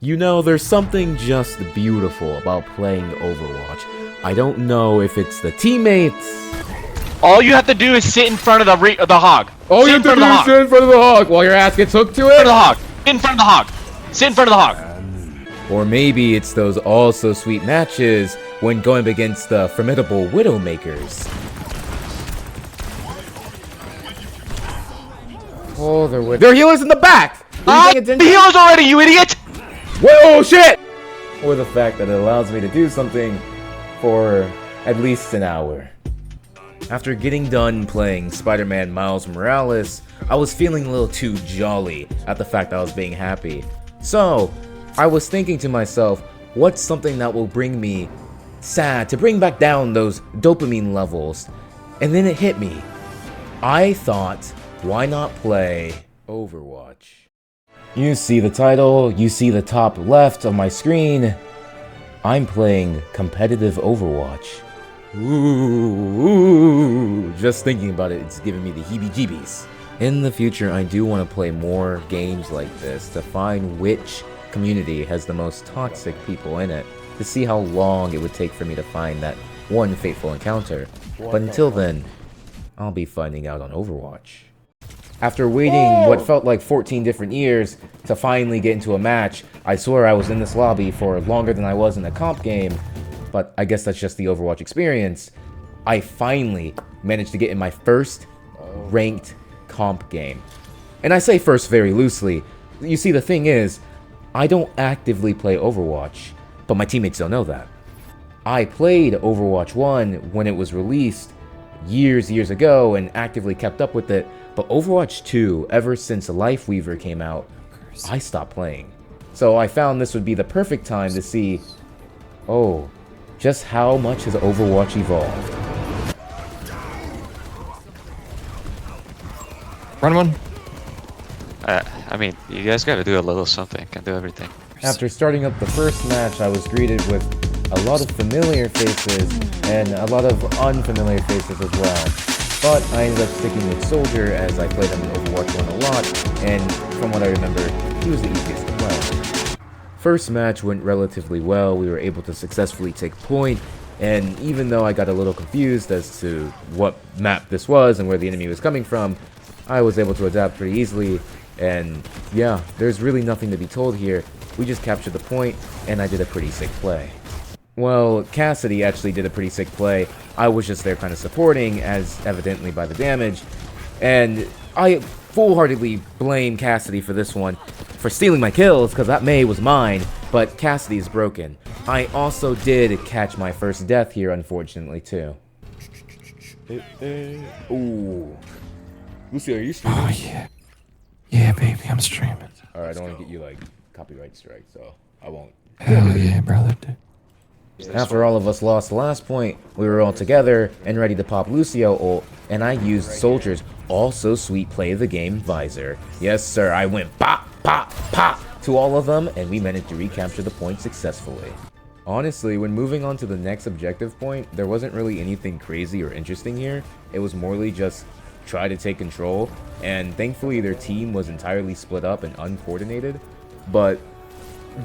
You know, there's something just beautiful about playing Overwatch. I don't know if it's the teammates. All you have to do is sit in front of the hog. Oh, you have to do sit in front of the hog while your ass gets hooked to it? In front of the hog. In front of the hog. Sit in front of the hog. Or maybe it's those all-so-sweet matches when going up against the formidable Widowmakers. Oh, they're healers in the back! The healers already, you idiot! Whoa, shit! Or the fact that it allows me to do something for at least an hour. After getting done playing Spider-Man Miles Morales, I was feeling a little too jolly at the fact that I was being happy. So, I was thinking to myself, what's something that will bring me sad, to bring back down those dopamine levels? And then it hit me. I thought, why not play Overwatch? You see the title, you see the top left of my screen. I'm playing competitive Overwatch. Ooh, just thinking about it, it's giving me the heebie-jeebies. In the future, I do want to play more games like this to find which community has the most toxic people in it, to see how long it would take for me to find that one fateful encounter. But until then, I'll be finding out on Overwatch. After waiting what felt like 14 different years to finally get into a match, I swear I was in this lobby for longer than I was in a comp game, but I guess that's just the Overwatch experience. I finally managed to get in my first ranked comp game. And I say first very loosely. You see, the thing is, I don't actively play Overwatch, but my teammates don't know that. I played Overwatch 1 when it was released years ago and actively kept up with it, but Overwatch 2, ever since Lifeweaver came out, I stopped playing. So I found this would be the perfect time to see, oh, just how much has Overwatch evolved. Run one. I mean, you guys gotta do a little something. Can't do everything. After starting up the first match, I was greeted with a lot of familiar faces and a lot of unfamiliar faces as well. But I ended up sticking with Soldier as I played him in Overwatch 1 a lot, and from what I remember, he was the easiest to play. First match went relatively well. We were able to successfully take point, and even though I got a little confused as to what map this was and where the enemy was coming from, I was able to adapt pretty easily, and yeah, there's really nothing to be told here. We just captured the point, and I did a pretty sick play. Well, Cassidy actually did a pretty sick play. I was just there kind of supporting, as evidently by the damage, and I full-heartedly blame Cassidy for this one, for stealing my kills, because that Mei was mine, but Cassidy is broken. I also did catch my first death here, unfortunately, too. Ooh. Lucy, are you streaming? Oh, yeah. Yeah, baby, I'm streaming. Alright, I don't want to get you, like, copyright strike, so I won't. Hell yeah, brother. After all of us lost the last point, we were all together and ready to pop Lucio ult, and I used Soldier's all-so-sweet play of the game visor. Yes, sir, I went pop, pop, pop to all of them, and we managed to recapture the point successfully. Honestly, when moving on to the next objective point, there wasn't really anything crazy or interesting here. It was morely just try to take control, and thankfully their team was entirely split up and uncoordinated. But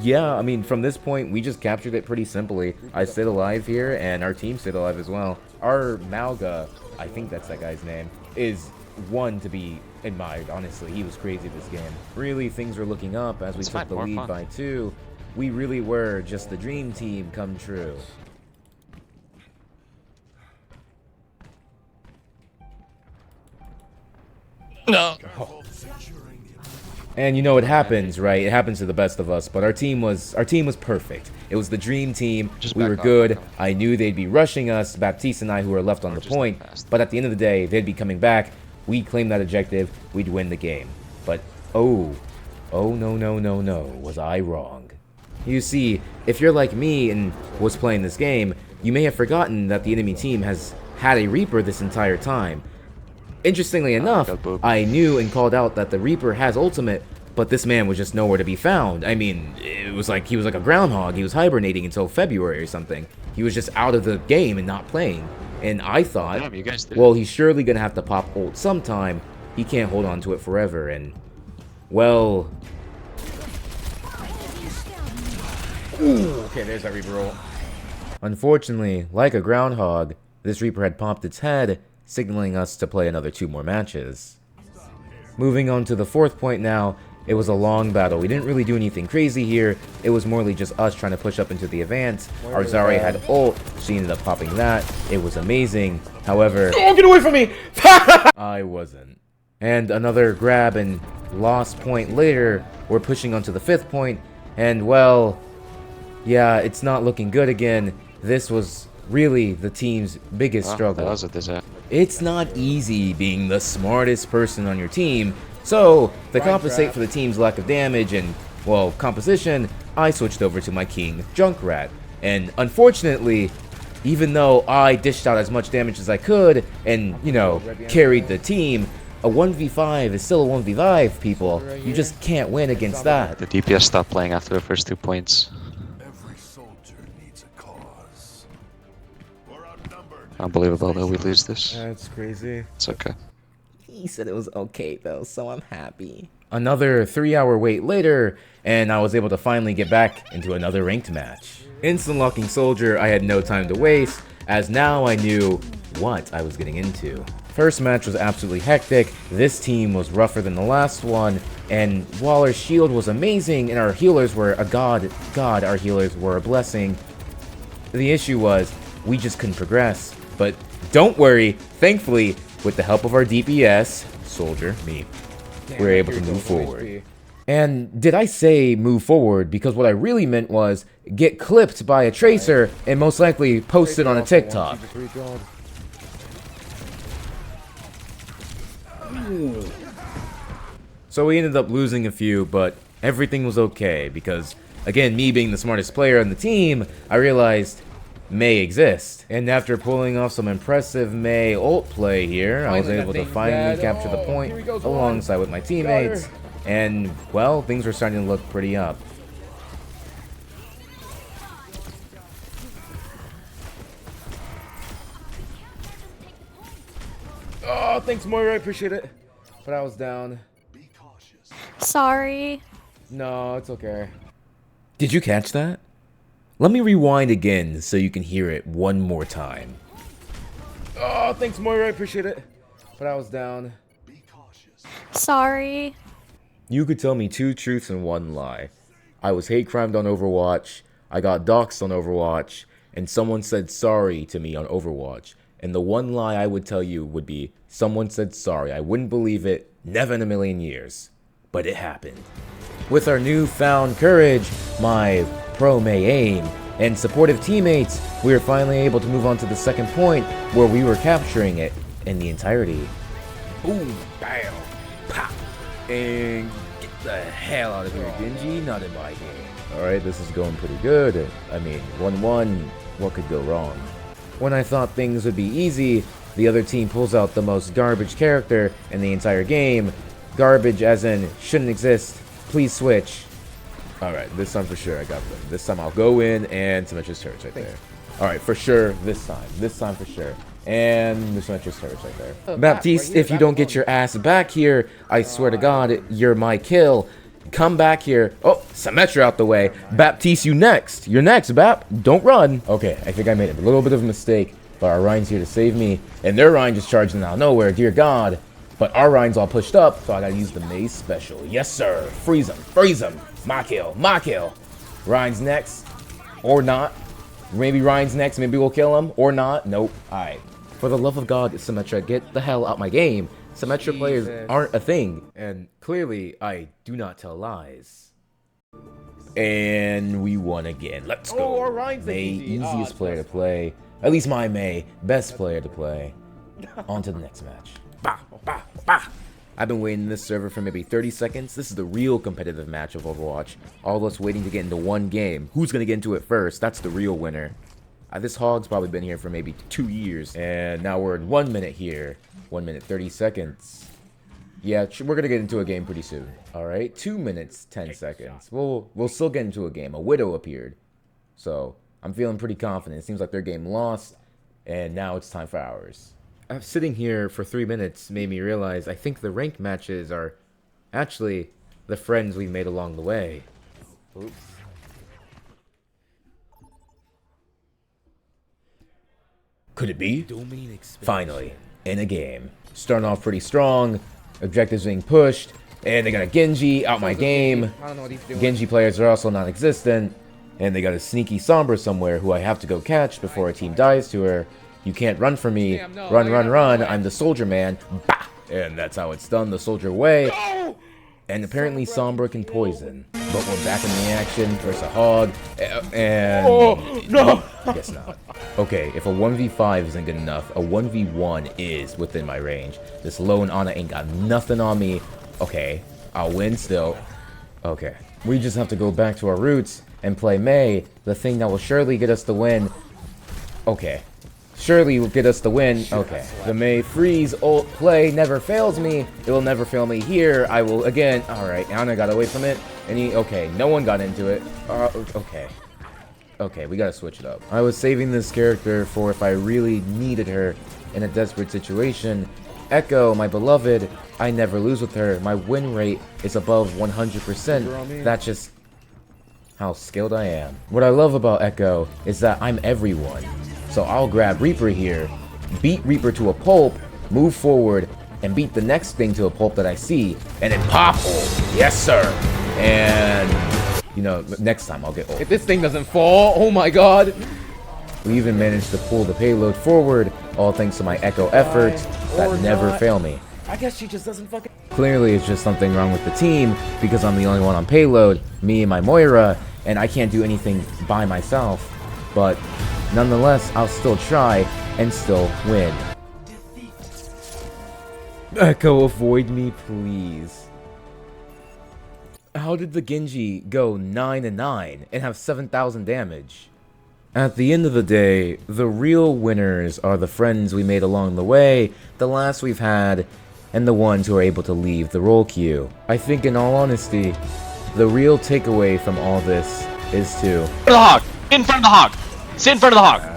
yeah, I mean, from this point, we just captured it pretty simply. I stayed alive here, and our team stayed alive as well. Our Malga, I think that's that guy's name, is one to be admired, honestly. He was crazy this game. Really, things were looking up as we took the lead by 2. We really were just the dream team come true. No. Oh. And you know it happens, right? It happens to the best of us, but our team was perfect. It was the dream team. We were good. I knew they'd be rushing us, Baptiste and I, who were left on the point, but at the end of the day, they'd be coming back. We'd claim that objective. We'd win the game. But oh no, was I wrong. You see, if you're like me and was playing this game, you may have forgotten that the enemy team has had a Reaper this entire time. Interestingly enough, I knew and called out that the Reaper has ultimate, but this man was just nowhere to be found. I mean, it was like he was like a groundhog. He was hibernating until February or something. He was just out of the game and not playing. And I thought, well, he's surely going to have to pop ult sometime. He can't hold on to it forever. And, well, Ooh, okay, there's that Reaper roll. Unfortunately, like a groundhog, this Reaper had popped its head, signaling us to play another 2 more matches. Moving on to the 4th point now, it was a long battle. We didn't really do anything crazy here. It was morely just us trying to push up into the advance. Our Zarya had ult. She ended up popping that. It was amazing. However... Oh, get away from me! I wasn't. And another grab and lost point later, we're pushing onto the 5th point. And, well... yeah, it's not looking good again. This was really the team's biggest struggle. That was a disaster. It's not easy being the smartest person on your team, so to compensate for the team's lack of damage and, well, composition, I switched over to my king, Junkrat. And unfortunately, even though I dished out as much damage as I could and, you know, carried the team, a 1v5 is still a 1v5, people. You just can't win against that. The DPS stopped playing after the first 2 points. Unbelievable that we lose this. That's crazy. It's okay. He said it was okay though, so I'm happy. Another 3-hour wait later, and I was able to finally get back into another ranked match. Instant locking soldier, I had no time to waste, as now I knew what I was getting into. First match was absolutely hectic. This team was rougher than the last one, and while our shield was amazing and our healers were a god, our healers were a blessing, the issue was we just couldn't progress. But don't worry, thankfully, with the help of our DPS, soldier, me, we're able to move forward. And did I say move forward? Because what I really meant was get clipped by a tracer and most likely post it on a TikTok. So we ended up losing a few, but everything was okay because, again, me being the smartest player on the team, I realized Mei exist. And after pulling off some impressive Mei ult play here, I was able to finally capture the point alongside with my teammates. And, well, things were starting to look pretty up. Oh, thanks, Moira. I appreciate it. But I was down. Sorry. No, it's okay. Did you catch that? Let me rewind again so you can hear it one more time. Oh, thanks, Moira. I appreciate it. But I was down. Sorry. You could tell me 2 truths and 1 lie. I was hate crimed on Overwatch, I got doxxed on Overwatch, and someone said sorry to me on Overwatch. And the 1 lie I would tell you would be, someone said sorry. I wouldn't believe it, never in a million years. But it happened. With our newfound courage, my pro Mei aim, and supportive teammates, we were finally able to move on to the 2nd point, where we were capturing it in the entirety. Boom, bam, pop, and get the hell out of here, Genji, not in my game. Alright, this is going pretty good. I mean, 1-1, what could go wrong? When I thought things would be easy, the other team pulls out the most garbage character in the entire game. Garbage as in, shouldn't exist, please switch. Alright, this time for sure I got them. This time I'll go in and Symmetra's turret right there. Alright, for sure, this time for sure. And the Symmetra's turret right there. Baptiste, if you don't get your ass back here, I swear to God, you're my kill. Come back here. Oh, Symmetra out the way. Baptiste, you next. You're next, Bap. Don't run. Okay, I think I made a little bit of a mistake, but our Ryan's here to save me. And their Ryan just charged out of nowhere, dear God. But our Ryan's all pushed up, so I gotta use the Mei special. Yes, sir. Freeze him. Freeze him. My kill. My kill. Ryan's next. Or not. Maybe Ryan's next. Maybe we'll kill him. Or not. Nope. Alright. For the love of God, Symmetra, get the hell out my game. Symmetra players aren't a thing. And clearly, I do not tell lies. And we won again. Let's go. our Ryan's Mei, easy. easiest player to play. At least my Mei. Best player to play. On to the next match. Bah, bah, bah. I've been waiting in this server for maybe 30 seconds. This is the real competitive match of Overwatch. All of us waiting to get into one game. Who's going to get into it first? That's the real winner. This hog's probably been here for maybe 2 years. And now we're in 1 minute here. 1 minute, 30 seconds. Yeah, we're going to get into a game pretty soon. Alright, 2 minutes, 10 seconds. We'll still get into a game. A Widow appeared. So, I'm feeling pretty confident. It seems like their game lost. And now it's time for ours. Sitting here for 3 minutes made me realize I think the ranked matches are actually the friends we made along the way. Oops. Could it be? Finally, in a game. Starting off pretty strong, objectives being pushed, and they got a Genji out my game. Genji players are also non-existent, and they got a sneaky Sombra somewhere who I have to go catch before our team dies to her. You can't run from me. Run, run, run. I'm the soldier man. Bah! And that's how it's done, the soldier way. And apparently Sombra can poison. But we're back in the action versus a hog. And... Oh, no! Guess not. Okay, if a 1v5 isn't good enough, a 1v1 is within my range. This lone Ana ain't got nothing on me. Okay, I'll win still. Okay. We just have to go back to our roots and play Mei, the thing that will surely get us the win. Okay. Surely will get us the win. Okay. The Mei freeze ult play never fails me. It will never fail me here. I will again. Alright, Ana got away from it. And okay, no one got into it. Okay. Okay, we gotta switch it up. I was saving this character for if I really needed her in a desperate situation. Echo, my beloved, I never lose with her. My win rate is above 100%. That's just how skilled I am. What I love about Echo is that I'm everyone. So I'll grab Reaper here, beat Reaper to a pulp, move forward, and beat the next thing to a pulp that I see, and then pop ult. Yes, sir. And, you know, next time I'll get ult. If this thing doesn't fall, oh my god. We even managed to pull the payload forward, all thanks to my Echo efforts that never fail me. I guess she just doesn't fucking... Clearly, it's just something wrong with the team, because I'm the only one on payload, me and my Moira, and I can't do anything by myself. But nonetheless, I'll still try and still win. Echo, avoid me, please. How did the Genji go 9-9 and have 7,000 damage? At the end of the day, the real winners are the friends we made along the way, the laughs we've had, and the ones who are able to leave the role queue. I think in all honesty, the real takeaway from all this is to... The hog! In front of the hog! Sit in front of the hog!